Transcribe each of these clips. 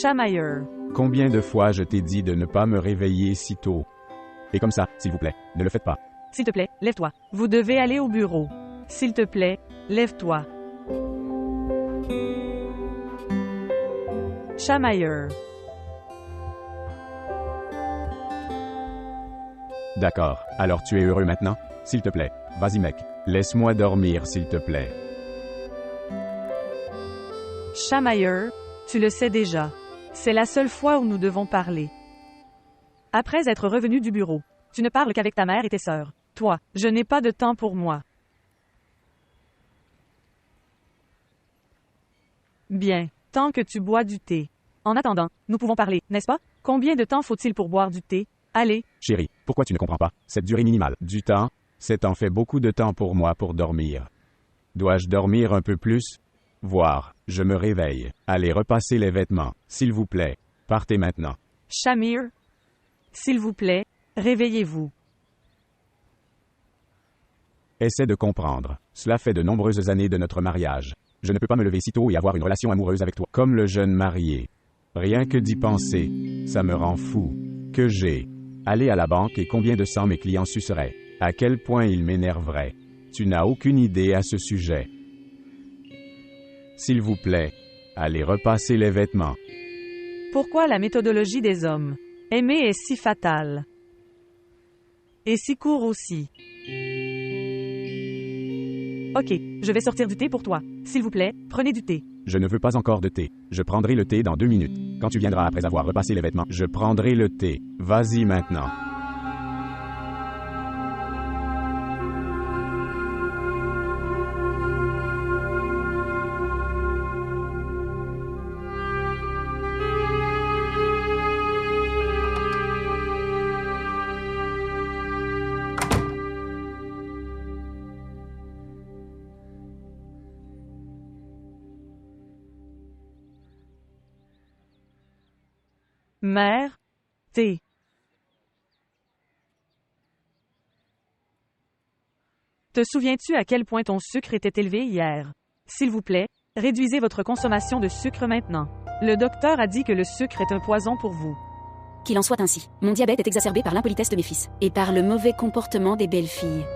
Chamailleur. Combien de fois je t'ai dit de ne pas me réveiller si tôt? Et comme ça, s'il vous plaît, ne le faites pas. S'il te plaît, lève-toi. Vous devez aller au bureau. S'il te plaît, lève-toi. Chamailleur. D'accord, alors tu es heureux maintenant? S'il te plaît, vas-y mec, laisse-moi dormir s'il te plaît. Chamailleur, tu le sais déjà. C'est la seule fois où nous devons parler. Après être revenu du bureau, tu ne parles qu'avec ta mère et tes sœurs. Toi, je n'ai pas de temps pour moi. Bien, tant que tu bois du thé. En attendant, nous pouvons parler, n'est-ce pas? Combien de temps faut-il pour boire du thé? Allez. Chérie, pourquoi tu ne comprends pas? Cette durée minimale. Du temps? C'est en fait beaucoup de temps pour moi pour dormir. Dois-je dormir un peu plus? Voir, je me réveille. Allez repasser les vêtements, s'il vous plaît. Partez maintenant. Shamir, s'il vous plaît, réveillez-vous. Essaie de comprendre. Cela fait de nombreuses années de notre mariage. Je ne peux pas me lever si tôt et avoir une relation amoureuse avec toi. Comme le jeune marié. Rien que d'y penser, ça me rend fou. Que j'ai. Aller à la banque et combien de sang mes clients suceraient. À quel point ils m'énerveraient. Tu n'as aucune idée à ce sujet. S'il vous plaît, allez repasser les vêtements. Pourquoi la méthodologie des hommes? Aimer est si fatale. Et si court aussi. Ok, je vais sortir du thé pour toi. S'il vous plaît, prenez du thé. Je ne veux pas encore de thé. Je prendrai le thé dans 2 minutes. Quand tu viendras après avoir repassé les vêtements, je prendrai le thé. Vas-y maintenant. Mère, thé. Te souviens-tu à quel point ton sucre était élevé hier? S'il vous plaît, réduisez votre consommation de sucre maintenant. Le docteur a dit que le sucre est un poison pour vous. Qu'il en soit ainsi. Mon diabète est exacerbé par l'impolitesse de mes fils, et par le mauvais comportement des belles filles.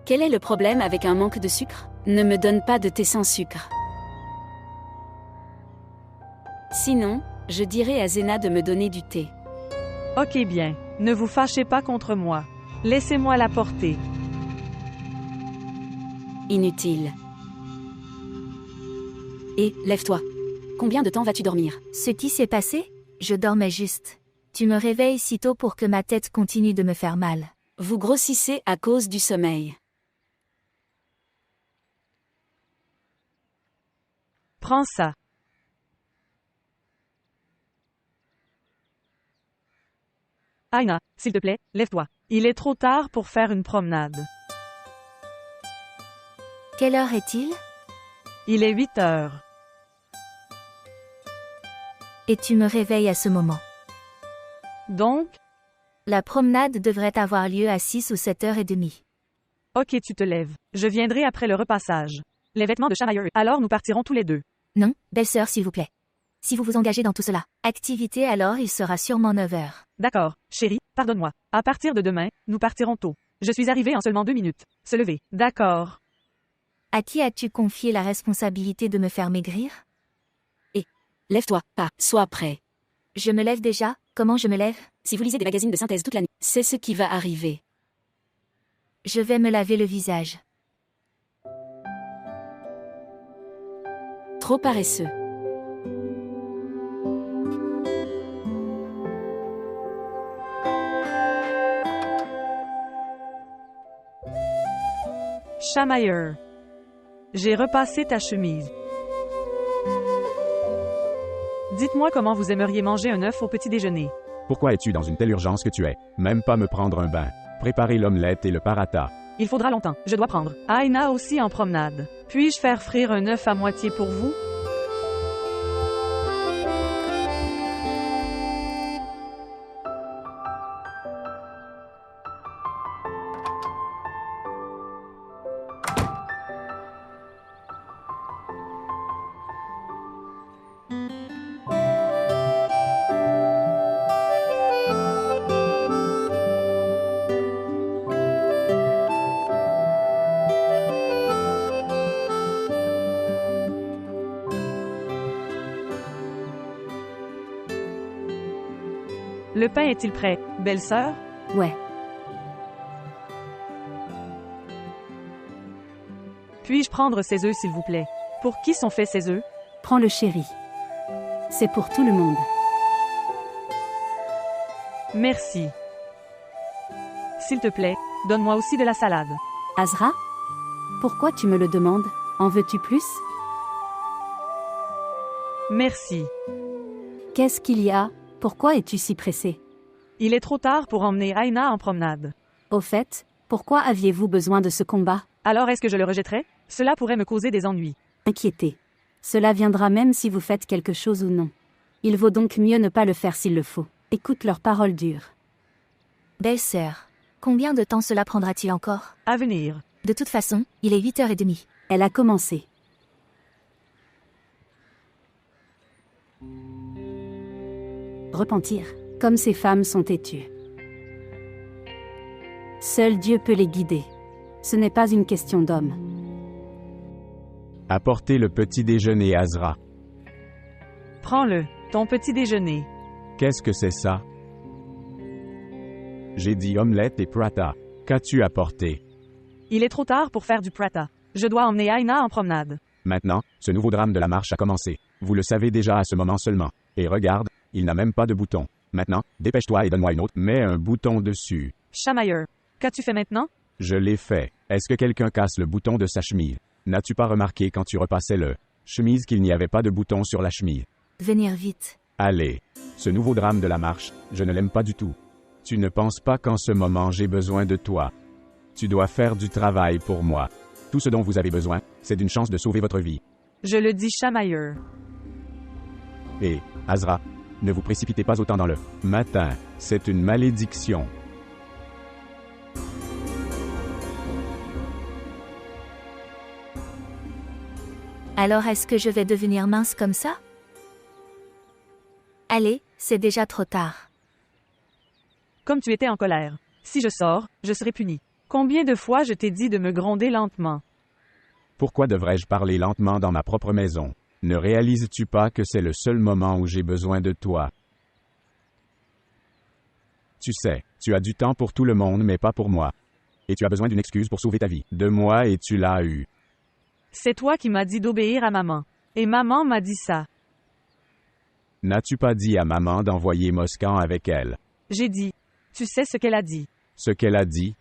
Quel est le problème avec un manque de sucre? Ne me donne pas de thé sans sucre. Sinon, je dirai à Zena de me donner du thé. Ok bien, ne vous fâchez pas contre moi. Laissez-moi la porter. Inutile. Et, lève-toi. Combien de temps vas-tu dormir? Ce qui s'est passé? Je dormais juste. Tu me réveilles si tôt pour que ma tête continue de me faire mal. Vous grossissez à cause du sommeil. Prends ça. Aina, s'il te plaît, lève-toi. Il est trop tard pour faire une promenade. Quelle heure est-il? Il est 8 heures. Et tu me réveilles à ce moment. Donc, La promenade devrait avoir lieu à 6 ou 7h30. ok, tu te lèves. Je viendrai après le repassage. Les vêtements de chamailleur. Alors nous partirons tous les deux. Non, belle-sœur s'il vous plaît. Si vous vous engagez dans tout cela. Activité alors il sera sûrement 9h. D'accord, chérie, pardonne-moi. À partir de demain, nous partirons tôt. Je suis arrivée en seulement 2 minutes. Se lever. D'accord. À qui as-tu confié la responsabilité de me faire maigrir? Lève-toi, pas, sois prêt. Je me lève déjà? Comment je me lève? Si vous lisez des magazines de synthèse toute la nuit, c'est ce qui va arriver. Je vais me laver le visage. Trop paresseux. Chamailleur. J'ai repassé ta chemise. Dites-moi comment vous aimeriez manger un œuf au petit déjeuner. Pourquoi es-tu dans une telle urgence que tu es? Même pas me prendre un bain. Préparer l'omelette et le paratha. Il faudra longtemps. Je dois prendre. Aina aussi en promenade. Puis-je faire frire un œuf à moitié pour vous? Le pain est-il prêt, belle-sœur? Ouais. Puis-je prendre ces œufs, s'il vous plaît? Pour qui sont faits ces œufs? Prends-le, chéri. C'est pour tout le monde. Merci. S'il te plaît, donne-moi aussi de la salade. Azra? Pourquoi tu me le demandes? En veux-tu plus? Merci. Qu'est-ce qu'il y a? Pourquoi es-tu si pressé? Il est trop tard pour emmener Aina en promenade. Au fait, pourquoi aviez-vous besoin de ce combat? Alors est-ce que je le rejetterai? Cela pourrait me causer des ennuis. Inquiétez. Cela viendra même si vous faites quelque chose ou non. Il vaut donc mieux ne pas le faire s'il le faut. Écoute leurs paroles dures. Belle-sœur, combien de temps cela prendra-t-il encore? À venir. De toute façon, il est 8h30. Elle a commencé. Repentir. Comme ces femmes sont têtues. Seul Dieu peut les guider. Ce n'est pas une question d'homme. Apportez le petit déjeuner, Azra. Prends-le, ton petit déjeuner. Qu'est-ce que c'est ça? J'ai dit omelette et prata. Qu'as-tu apporté? Il est trop tard pour faire du prata. Je dois emmener Aina en promenade. Maintenant, ce nouveau drame de la marche a commencé. Vous le savez déjà à ce moment seulement. Et regarde, il n'a même pas de bouton. Maintenant, dépêche-toi et donne-moi une autre. Mets un bouton dessus. Chamailleur, qu'as-tu fait maintenant? Je l'ai fait. Est-ce que quelqu'un casse le bouton de sa chemise? N'as-tu pas remarqué quand tu repassais le chemise qu'il n'y avait pas de bouton sur la chemise? Venir vite. Allez. Ce nouveau drame de la marche, je ne l'aime pas du tout. Tu ne penses pas qu'en ce moment j'ai besoin de toi. Tu dois faire du travail pour moi. Tout ce dont vous avez besoin, c'est d'une chance de sauver votre vie. Je le dis, chamailleur. Et, Azra, ne vous précipitez pas autant dans le matin. C'est une malédiction. Alors est-ce que je vais devenir mince comme ça? Allez, c'est déjà trop tard. Comme tu étais en colère. Si je sors, je serai puni. Combien de fois je t'ai dit de me gronder lentement? Pourquoi devrais-je parler lentement dans ma propre maison? Ne réalises-tu pas que c'est le seul moment où j'ai besoin de toi? Tu sais, tu as du temps pour tout le monde mais pas pour moi. Et tu as besoin d'une excuse pour sauver ta vie. De moi et tu l'as eu. C'est toi qui m'as dit d'obéir à maman. Et maman m'a dit ça. N'as-tu pas dit à maman d'envoyer Moscan avec elle? J'ai dit. Tu sais ce qu'elle a dit. Ce qu'elle a dit?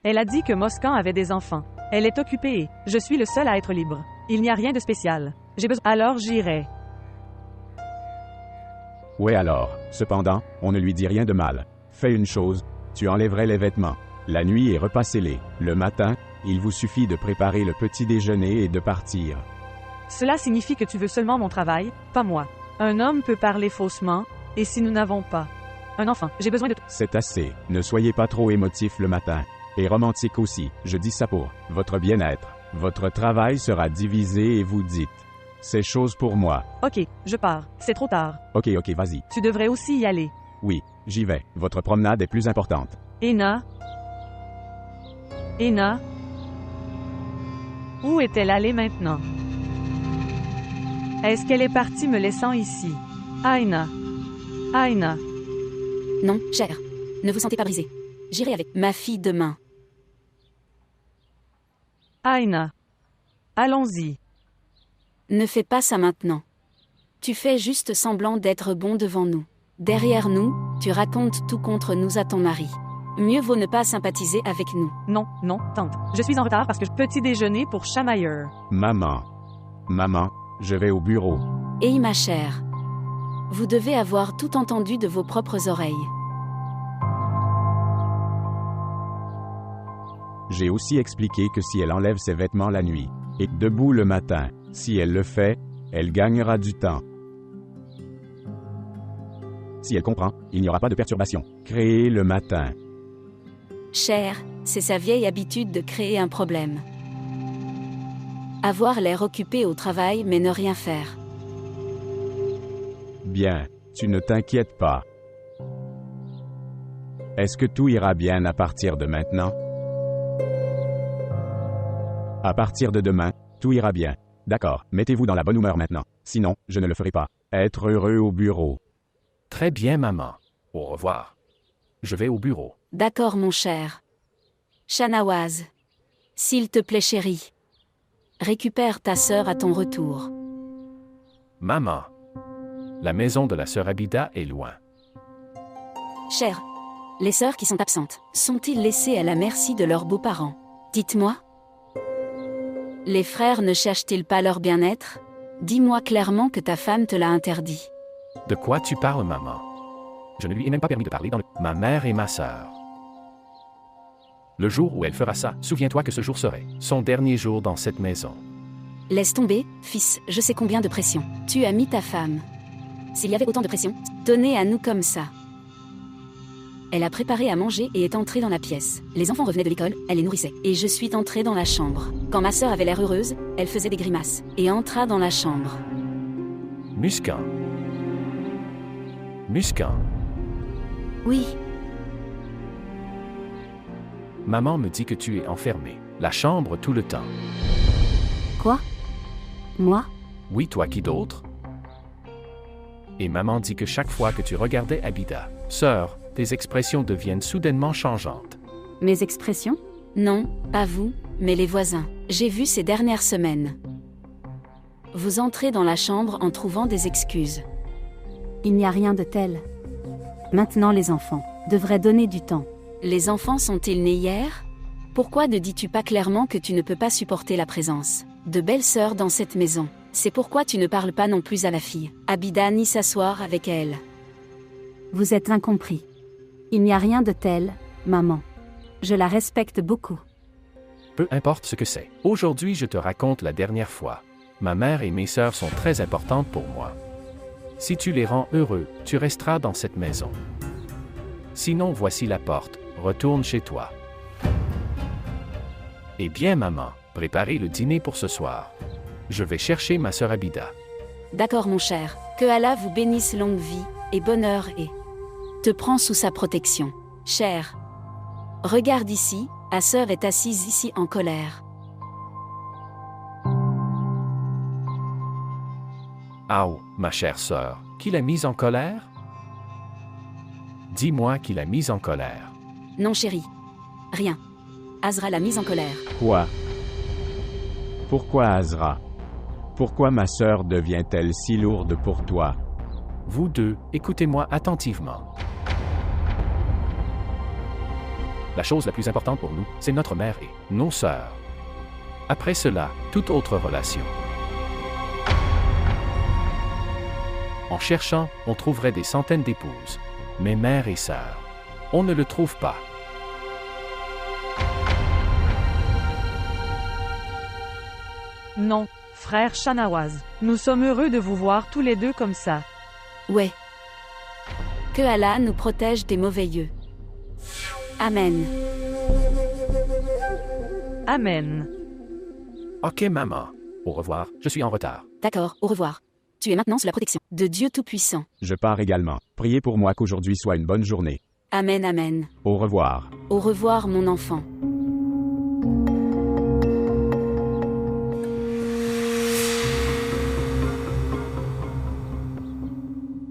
Elle a dit que Moscan avait des enfants. Elle est occupée et je suis le seul à être libre. Il n'y a rien de spécial. J'ai besoin. Alors j'irai. Ouais alors. Cependant, on ne lui dit rien de mal. Fais une chose. Tu enlèverais les vêtements. La nuit et repassez-les. Le matin, il vous suffit de préparer le petit déjeuner et de partir. Cela signifie que tu veux seulement mon travail, pas moi. Un homme peut parler faussement, et si nous n'avons pas un enfant, j'ai besoin de toi. C'est assez. Ne soyez pas trop émotif le matin. Et romantique aussi. Je dis ça pour votre bien-être. Votre travail sera divisé et vous dites. C'est chose pour moi. Ok, je pars. C'est trop tard. Ok, vas-y. Tu devrais aussi y aller. Oui, j'y vais. Votre promenade est plus importante. Ena? Où est-elle allée maintenant? Est-ce qu'elle est partie me laissant ici? Aina. Non, cher. Ne vous sentez pas brisé. J'irai avec ma fille demain. Aina. Allons-y. Ne fais pas ça maintenant. Tu fais juste semblant d'être bon devant nous. Derrière nous, tu racontes tout contre nous à ton mari. Mieux vaut ne pas sympathiser avec nous. Non, tante. Je suis en retard parce que petit déjeuner pour chamailleur. Maman, je vais au bureau. Et ma chère. Vous devez avoir tout entendu de vos propres oreilles. J'ai aussi expliqué que si elle enlève ses vêtements la nuit, et debout le matin, si elle le fait, elle gagnera du temps. Si elle comprend, il n'y aura pas de perturbation. Créer le matin. Cher, c'est sa vieille habitude de créer un problème. Avoir l'air occupé au travail mais ne rien faire. Bien, tu ne t'inquiètes pas. Est-ce que tout ira bien à partir de maintenant? À partir de demain, tout ira bien. D'accord, mettez-vous dans la bonne humeur maintenant. Sinon, je ne le ferai pas. Être heureux au bureau. Très bien, maman. Au revoir. Je vais au bureau. D'accord, mon cher. Shanawaz. S'il te plaît, chérie. Récupère ta sœur à ton retour. Maman. La maison de la sœur Abida est loin. Cher. Les sœurs qui sont absentes, sont-ils laissées à la merci de leurs beaux-parents? Dites-moi. Les frères ne cherchent-ils pas leur bien-être? Dis-moi clairement que ta femme te l'a interdit. De quoi tu parles, maman? Je ne lui ai même pas permis de parler dans le... Ma mère et ma sœur. Le jour où elle fera ça, souviens-toi que ce jour serait son dernier jour dans cette maison. Laisse tomber, fils, je sais combien de pression. Tu as mis ta femme. S'il y avait autant de pression, donnez à nous comme ça. Elle a préparé à manger et est entrée dans la pièce. Les enfants revenaient de l'école, elle les nourrissait. Et je suis entrée dans la chambre. Quand ma sœur avait l'air heureuse, elle faisait des grimaces et entra dans la chambre. Muskan. Muskan. Oui, Maman me dit que tu es enfermé. La chambre tout le temps. quoi? Moi? Oui, toi qui d'autre? Et maman dit que chaque fois que tu regardais Abida, sœur, tes expressions deviennent soudainement changeantes. Mes expressions? Non, pas vous, mais les voisins. J'ai vu ces dernières semaines. Vous entrez dans la chambre en trouvant des excuses. Il n'y a rien de tel. Maintenant les enfants devraient donner du temps. Les enfants sont-ils nés hier? Pourquoi ne dis-tu pas clairement que tu ne peux pas supporter la présence de belles sœurs dans cette maison? C'est pourquoi tu ne parles pas non plus à la fille Abida ni s'asseoir avec elle. Vous êtes incompris. Il n'y a rien de tel, maman. Je la respecte beaucoup. Peu importe ce que c'est. Aujourd'hui, je te raconte la dernière fois. Ma mère et mes sœurs sont très importantes pour moi. Si tu les rends heureux, tu resteras dans cette maison. Sinon, voici la porte. Retourne chez toi. Eh bien, maman, préparez le dîner pour ce soir. Je vais chercher ma sœur Abida. D'accord, mon cher. Que Allah vous bénisse longue vie et bonheur et te prend sous sa protection. Cher. Regarde ici, ta sœur est assise ici en colère. Aou, ma chère sœur, qui l'a mise en colère? Dis-moi qui l'a mise en colère. Non, chérie. Rien. Azra l'a mise en colère. Quoi? Pourquoi Azra? Pourquoi ma sœur devient-elle si lourde pour toi? Vous deux, écoutez-moi attentivement. La chose la plus importante pour nous, c'est notre mère et nos sœurs. Après cela, toute autre relation. En cherchant, on trouverait des centaines d'épouses. Mais mère et sœurs, on ne le trouve pas. Non, frère Shanawaz. Nous sommes heureux de vous voir tous les deux comme ça. Ouais. Que Allah nous protège des mauvais yeux. Amen. Amen. Ok, maman. Au revoir, je suis en retard. D'accord, au revoir. Tu es maintenant sous la protection de Dieu Tout-Puissant. Je pars également. Priez pour moi qu'aujourd'hui soit une bonne journée. Amen, amen. Au revoir. Au revoir, mon enfant.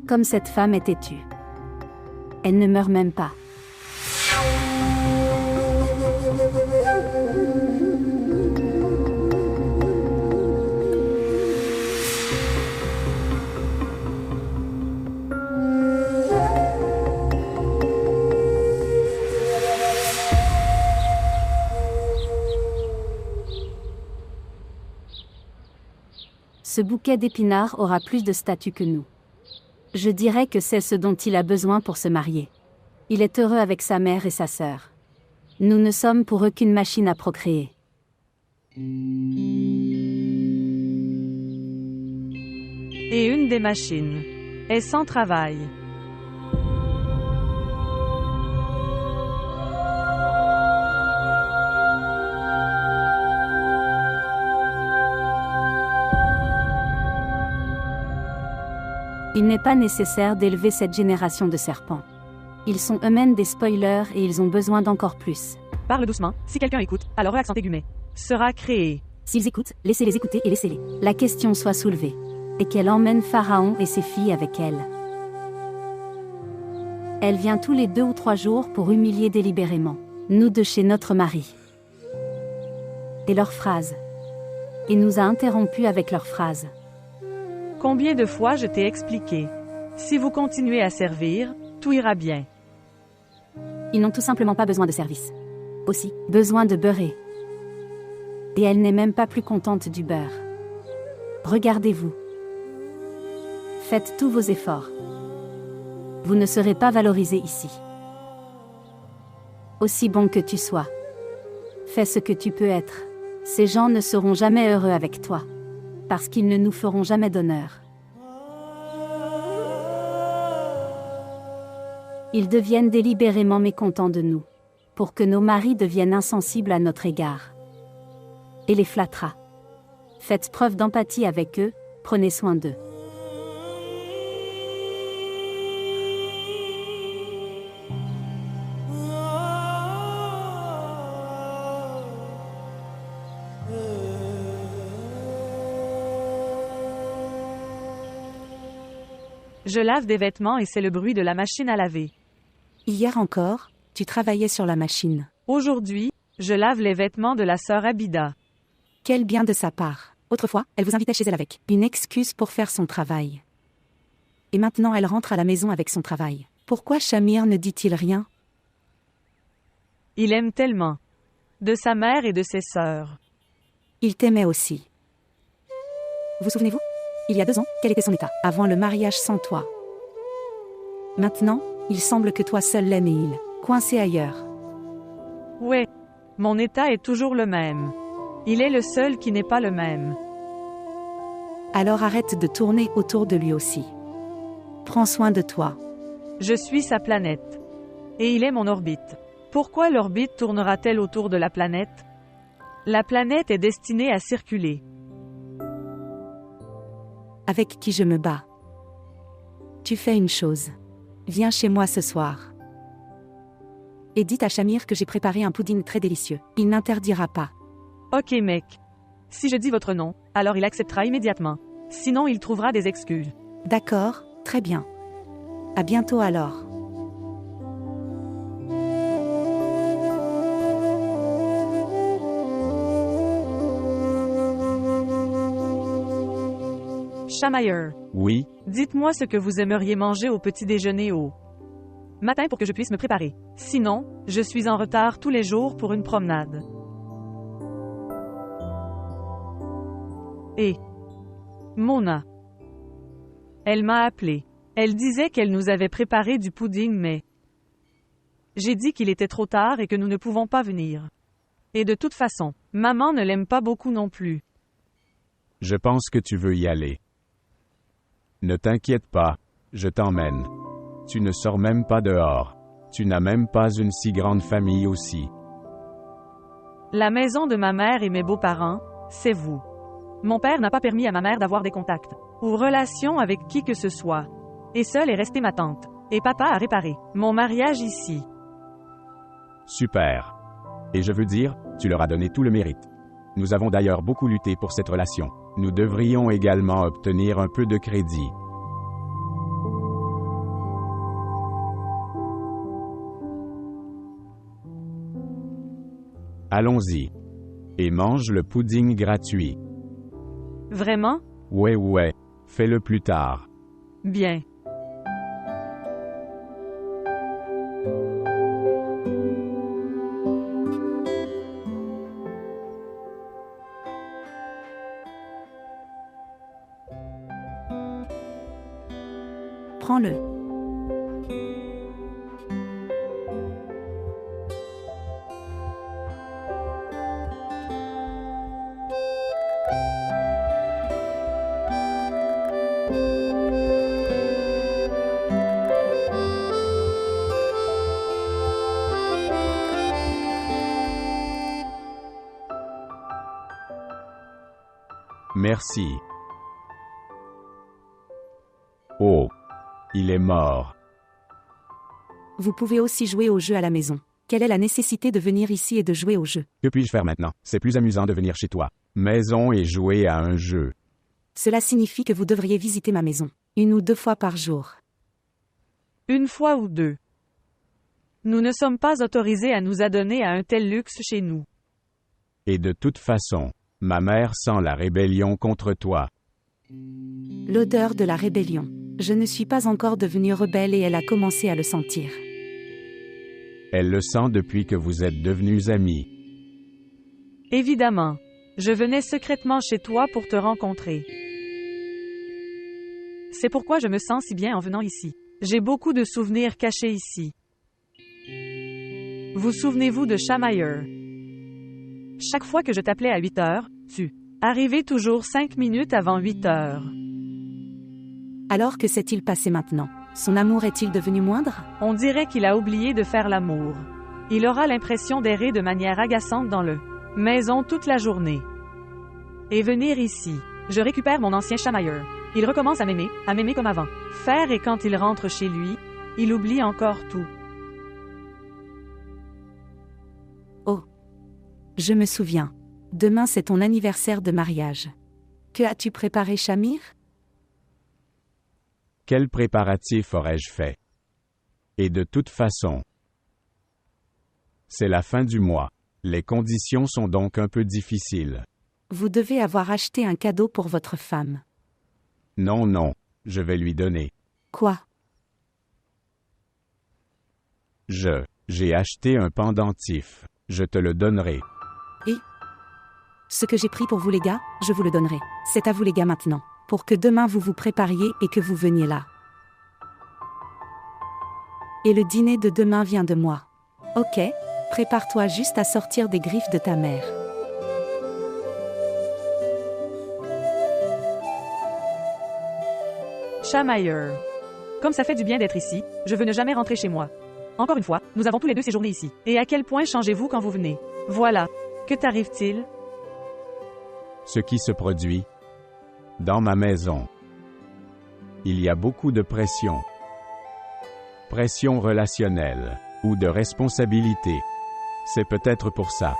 Comme cette femme est têtue. Elle ne meurt même pas. Ce bouquet d'épinards aura plus de statut que nous. Je dirais que c'est ce dont il a besoin pour se marier. Il est heureux avec sa mère et sa sœur. Nous ne sommes pour eux qu'une machine à procréer. Et une des machines est sans travail. Il n'est pas nécessaire d'élever cette génération de serpents. Ils sont eux-mêmes des spoilers et ils ont besoin d'encore plus. Parle doucement, si quelqu'un écoute, alors accent aigu sera créé. S'ils écoutent, laissez-les écouter et laissez-les. La question soit soulevée. Et qu'elle emmène Pharaon et ses filles avec elle. Elle vient tous les 2 ou 3 jours pour humilier délibérément nous de chez notre mari. Et leurs phrases. Et nous a interrompus avec leurs phrases. Combien de fois je t'ai expliqué? Si vous continuez à servir, tout ira bien. Ils n'ont tout simplement pas besoin de service. Aussi, besoin de beurrer. Et elle n'est même pas plus contente du beurre. Regardez-vous. Faites tous vos efforts. Vous ne serez pas valorisé ici. Aussi bon que tu sois. Fais ce que tu peux être. Ces gens ne seront jamais heureux avec toi. Parce qu'ils ne nous feront jamais d'honneur. Ils deviennent délibérément mécontents de nous. Pour que nos maris deviennent insensibles à notre égard. Et les flattera. Faites preuve d'empathie avec eux, prenez soin d'eux. Je lave des vêtements et c'est le bruit de la machine à laver. Hier encore, tu travaillais sur la machine. Aujourd'hui, je lave les vêtements de la sœur Abida. Quel bien de sa part. Autrefois, elle vous invitait chez elle avec une excuse pour faire son travail. Et maintenant elle rentre à la maison avec son travail. Pourquoi Shamir ne dit-il rien? Il aime tellement. De sa mère et de ses sœurs. Il t'aimait aussi. Vous souvenez-vous? Il y a 2 ans, quel était son état, avant le mariage sans toi? Maintenant, il semble que toi seul l'aimes et il, coincé ailleurs. Ouais. Mon état est toujours le même. Il est le seul qui n'est pas le même. Alors arrête de tourner autour de lui aussi. Prends soin de toi. Je suis sa planète. Et il est mon orbite. Pourquoi l'orbite tournera-t-elle autour de la planète? La planète est destinée à circuler. Avec qui je me bats. Tu fais une chose. Viens chez moi ce soir. Et dites à Shamir que j'ai préparé un pudding très délicieux. Il n'interdira pas. Ok mec. Si je dis votre nom, alors il acceptera immédiatement. Sinon il trouvera des excuses. D'accord, très bien. À bientôt alors. Shamayer. Oui, Dites-moi ce que vous aimeriez manger au petit déjeuner au matin pour que je puisse me préparer. Sinon, je suis en retard tous les jours pour une promenade. Et Mona. Elle m'a appelé. Elle disait qu'elle nous avait préparé du pudding mais j'ai dit qu'il était trop tard et que nous ne pouvons pas venir. Et de toute façon, maman ne l'aime pas beaucoup non plus. je pense que tu veux y aller. Ne t'inquiète pas, je t'emmène. Tu ne sors même pas dehors. Tu n'as même pas une si grande famille aussi. La maison de ma mère et mes beaux-parents, c'est vous. Mon père n'a pas permis à ma mère d'avoir des contacts ou relations avec qui que ce soit. Et seule est restée ma tante. Et papa a réparé mon mariage ici. Super. Et je veux dire, tu leur as donné tout le mérite. Nous avons d'ailleurs beaucoup lutté pour cette relation. Nous devrions également obtenir un peu de crédit. Allons-y. Et mange le pudding gratuit. Vraiment? Ouais, fais-le plus tard. Bien. Prends-le. Merci. Oh. Il est mort. Vous pouvez aussi jouer au jeu à la maison. Quelle est la nécessité de venir ici et de jouer au jeu? Que puis-je faire maintenant? C'est plus amusant de venir chez toi. Maison et jouer à un jeu. Cela signifie que vous devriez visiter ma maison. 1 ou 2 fois par jour. 1 fois ou 2. Nous ne sommes pas autorisés à nous adonner à un tel luxe chez nous. Et de toute façon, ma mère sent la rébellion contre toi. L'odeur de la rébellion. Je ne suis pas encore devenue rebelle et elle a commencé à le sentir. Elle le sent depuis que vous êtes devenus amis. Évidemment. Je venais secrètement chez toi pour te rencontrer. C'est pourquoi je me sens si bien en venant ici. J'ai beaucoup de souvenirs cachés ici. Vous souvenez-vous de Chamayer? Chaque fois que je t'appelais à 8 heures, tu arrivais toujours 5 minutes avant 8 heures. Alors que s'est-il passé maintenant? Son amour est-il devenu moindre? On dirait qu'il a oublié de faire l'amour. Il aura l'impression d'errer de manière agaçante dans le maison toute la journée. Et venir ici. Je récupère mon ancien chamailleur. Il recommence à m'aimer comme avant. Faire et quand il rentre chez lui, il oublie encore tout. Oh. Je me souviens. Demain c'est ton anniversaire de mariage. Que as-tu préparé, Shamir? Quel préparatif aurais-je fait? Et de toute façon, c'est la fin du mois. Les conditions sont donc un peu difficiles. Vous devez avoir acheté un cadeau pour votre femme. Non, je vais lui donner. Quoi? J'ai acheté un pendentif. Je te le donnerai. Et? Ce que j'ai pris pour vous les gars, je vous le donnerai. C'est à vous les gars maintenant. Pour que demain vous vous prépariez et que vous veniez là. Et le dîner de demain vient de moi. Ok, prépare-toi juste à sortir des griffes de ta mère. Chamayer. Comme ça fait du bien d'être ici, je veux ne jamais rentrer chez moi. Encore une fois, nous avons tous les deux séjourné ici. Et à quel point changez-vous quand vous venez? Voilà. Que t'arrive-t-il? Ce qui se produit dans ma maison. Il y a beaucoup de pression. Pression relationnelle ou de responsabilité. C'est peut-être pour ça.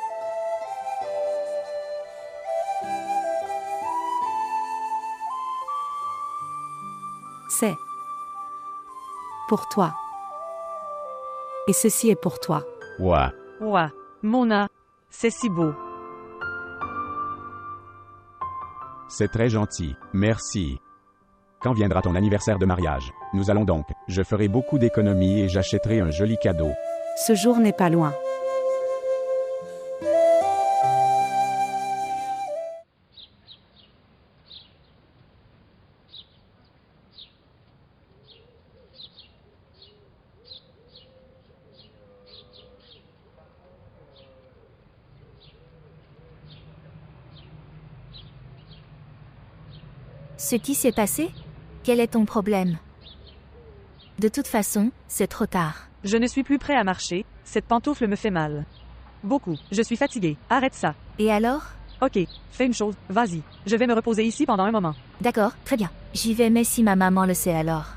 C'est pour toi. Et ceci est pour toi. Ouah. Ouah. Mona. C'est si beau. C'est très gentil. Merci. Quand viendra ton anniversaire de mariage? Nous allons donc. Je ferai beaucoup d'économies et j'achèterai un joli cadeau. Ce jour n'est pas loin. Ce qui s'est passé? Quel est ton problème? De toute façon, c'est trop tard. Je ne suis plus prêt à marcher, cette pantoufle me fait mal. Beaucoup. Je suis fatigué. Arrête ça. Et alors? Ok, fais une chose, vas-y. Je vais me reposer ici pendant un moment. D'accord, très bien. J'y vais, mais si ma maman le sait alors.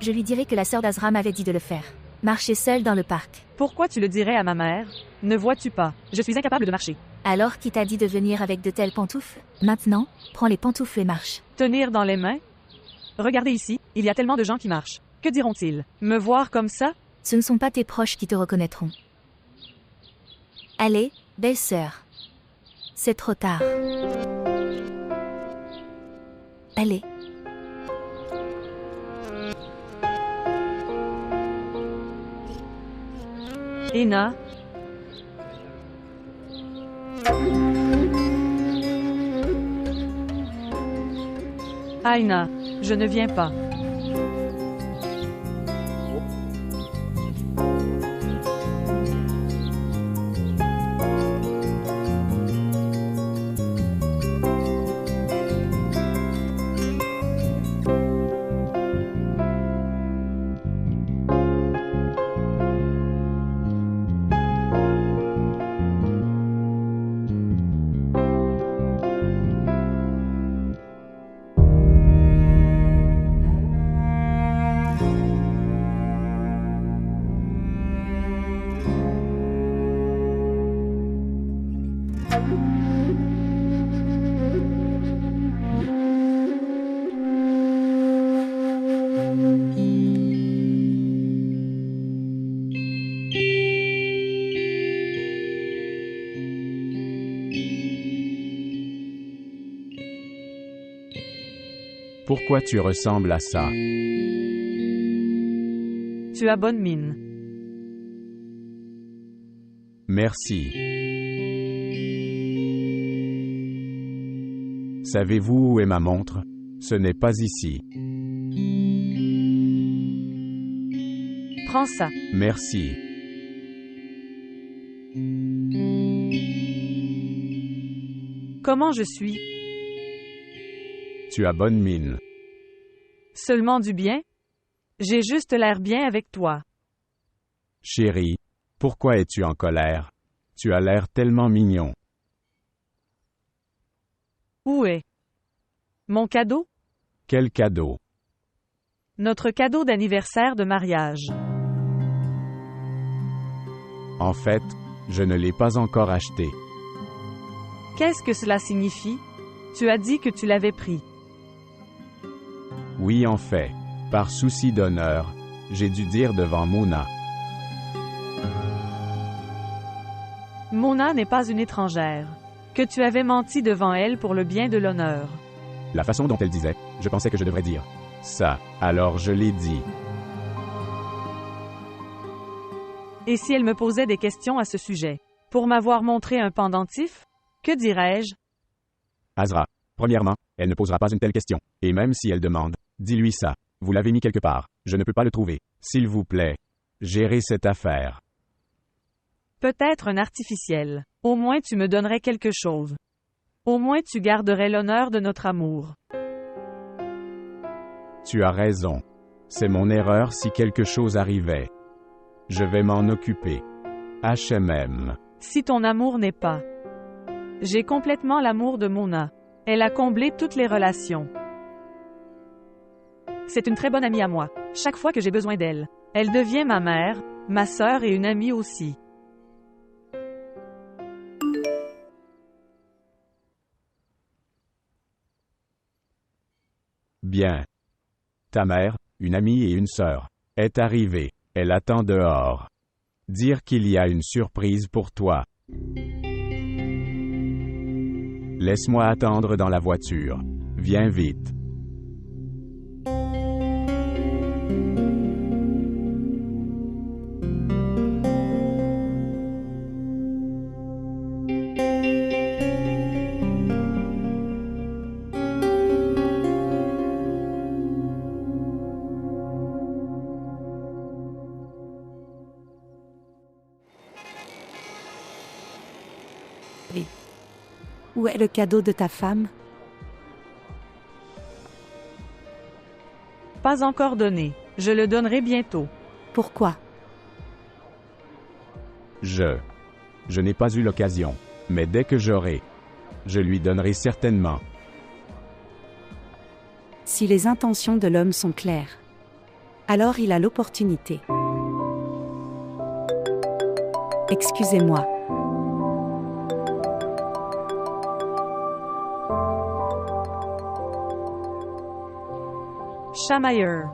Je lui dirai que la sœur d'Azra m'avait dit de le faire. Marcher seule dans le parc. Pourquoi tu le dirais à ma mère? Ne vois-tu pas? Je suis incapable de marcher. Alors qui t'a dit de venir avec de telles pantoufles? Maintenant, prends les pantoufles et marche. Tenir dans les mains? Regardez ici, il y a tellement de gens qui marchent. Que diront-ils? Me voir comme ça? Ce ne sont pas tes proches qui te reconnaîtront. Allez, belle sœur. C'est trop tard. Allez. Ena. Aina, je ne viens pas. Pourquoi tu ressembles à ça? Tu as bonne mine. Merci. Savez-vous où est ma montre? Ce n'est pas ici. Prends ça. Merci. Comment je suis? Tu as bonne mine. Seulement du bien? J'ai juste l'air bien avec toi. Chérie, pourquoi es-tu en colère? Tu as l'air tellement mignon. Où est mon cadeau? Quel cadeau? Notre cadeau d'anniversaire de mariage. En fait, je ne l'ai pas encore acheté. Qu'est-ce que cela signifie? Tu as dit que tu l'avais pris. Oui, en fait, par souci d'honneur, j'ai dû dire devant Mona. Mona n'est pas une étrangère. Que tu avais menti devant elle pour le bien de l'honneur. La façon dont elle disait, je pensais que je devrais dire ça, alors je l'ai dit. Et si elle me posait des questions à ce sujet? Pour m'avoir montré un pendentif? Que dirais-je? Azra, premièrement, elle ne posera pas une telle question. Et même si elle demande, dis-lui ça. Vous l'avez mis quelque part. Je ne peux pas le trouver. S'il vous plaît, gérez cette affaire. Peut-être un artificiel. Au moins tu me donnerais quelque chose. Au moins tu garderais l'honneur de notre amour. Tu as raison. C'est mon erreur si quelque chose arrivait. Je vais m'en occuper. HMM. Si ton amour n'est pas. J'ai complètement l'amour de Mona. Elle a comblé toutes les relations. C'est une très bonne amie à moi. Chaque fois que j'ai besoin d'elle. Elle devient ma mère, ma sœur et une amie aussi. Bien. Ta mère, une amie et une sœur, est arrivée. Elle attend dehors. Dire qu'il y a une surprise pour toi. Laisse-moi attendre dans la voiture. Viens vite. Où est le cadeau de ta femme? Pas encore donné. Je le donnerai bientôt. Pourquoi? Je n'ai pas eu l'occasion. Mais dès que j'aurai, je lui donnerai certainement. Si les intentions de l'homme sont claires, alors il a l'opportunité. Excusez-moi. Chamailleur.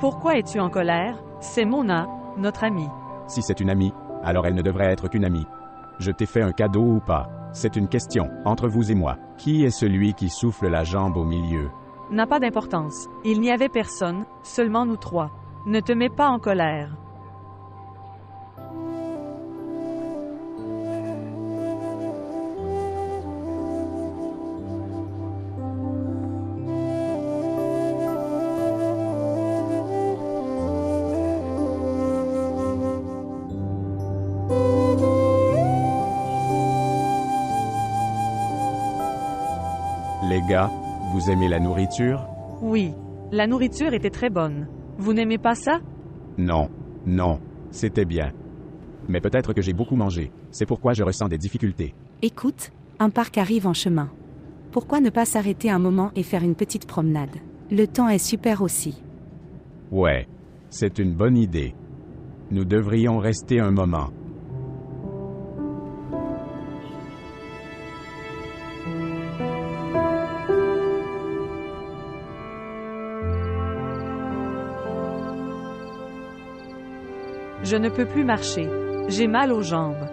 Pourquoi es-tu en colère? C'est Mona, notre amie. Si c'est une amie, alors elle ne devrait être qu'une amie. Je t'ai fait un cadeau ou pas? C'est une question, entre vous et moi. Qui est celui qui souffle la jambe au milieu? N'a pas d'importance. Il n'y avait personne, seulement nous trois. Ne te mets pas en colère. Les gars, vous aimez la nourriture? Oui. La nourriture était très bonne. Vous n'aimez pas ça? Non, non, c'était bien. Mais peut-être que j'ai beaucoup mangé. C'est pourquoi je ressens des difficultés. Écoute, un parc arrive en chemin. Pourquoi ne pas s'arrêter un moment et faire une petite promenade? Le temps est super aussi. Ouais, c'est une bonne idée. Nous devrions rester un moment. Je ne peux plus marcher. J'ai mal aux jambes.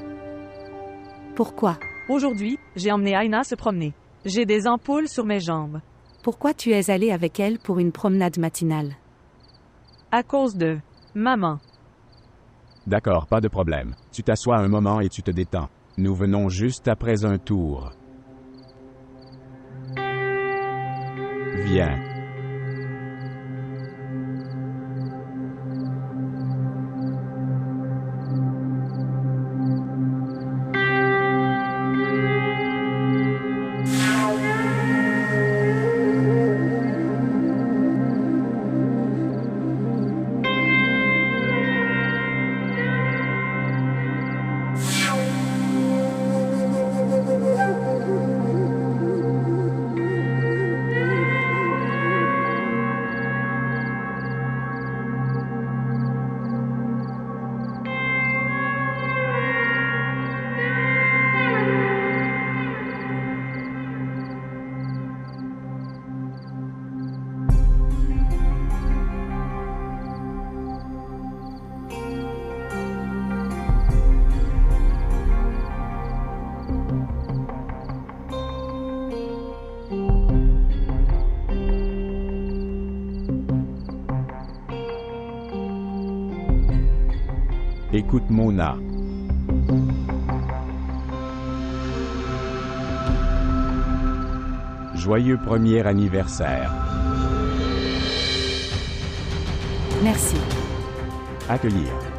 Pourquoi? Aujourd'hui, j'ai emmené Aina se promener. J'ai des ampoules sur mes jambes. Pourquoi tu es allé avec elle pour une promenade matinale? À cause de maman. D'accord, pas de problème. Tu t'assois un moment et tu te détends. Nous venons juste après un tour. Viens. Écoute Mona. Joyeux premier anniversaire. Merci. Accueillir.